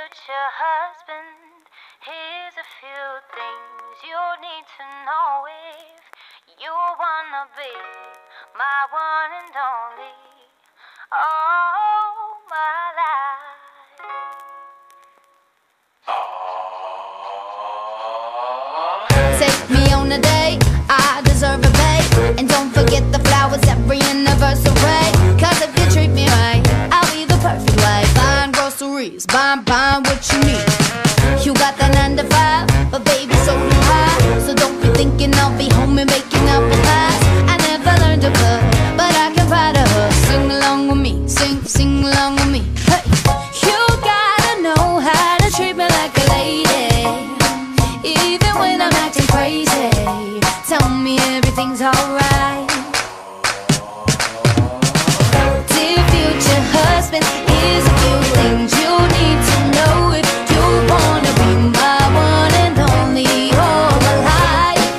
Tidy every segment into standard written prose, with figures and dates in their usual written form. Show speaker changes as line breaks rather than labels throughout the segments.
future husband, here's a few things you need to know if you wanna be my one and only. Oh, my life.
Take me on a date, I deserve a bait. And don't forget the flowers every anniversary. Cause if you treat me right, I'll be the perfect wife. Buying groceries, buying what you need. You got that 9 to 5, but baby, so do I. So don't be thinking I'll be home and making up a past. I never learned to cook, but I can ride a hook. Sing along with me, sing along with me. Hey, you gotta know how to treat me like a lady, even when I'm acting crazy. Tell me everything's alright. Dear future husband, here's a few things you need to know if you wanna be my one and only all my life.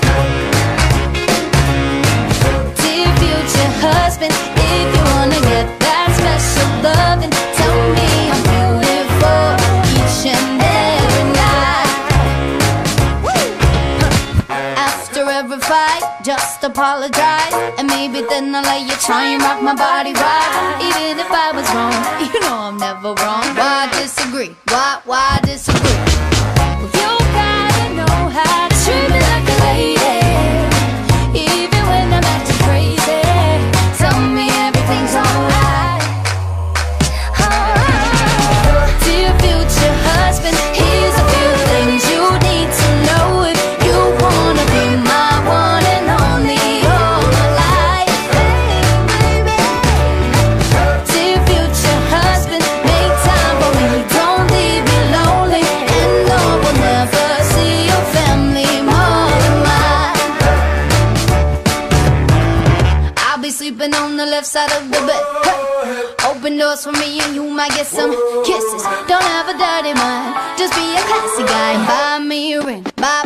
Dear future husband, if you wanna get that special loving, tell me I'm beautiful each and every night. After every fight, just apologize, and maybe then I'll let you try and rock my body right. Even if I was wrong, you know I'm never wrong. Why disagree? Why disagree? Well, you gotta know how to treat me like a lady, even when I'm acting crazy. Tell me everything's alright. Dear future husband, here's a few things you need to know if you wanna be my one and only all my life. Dear future husband, make time for me, don't leave me lonely, and no, we'll never see your family more than mine. I'll be sleeping on the left side of the bed. Hey, open doors for me and you might get some kisses. Don't have a dirty mind, just be a classy guy. Buy me a ring, buy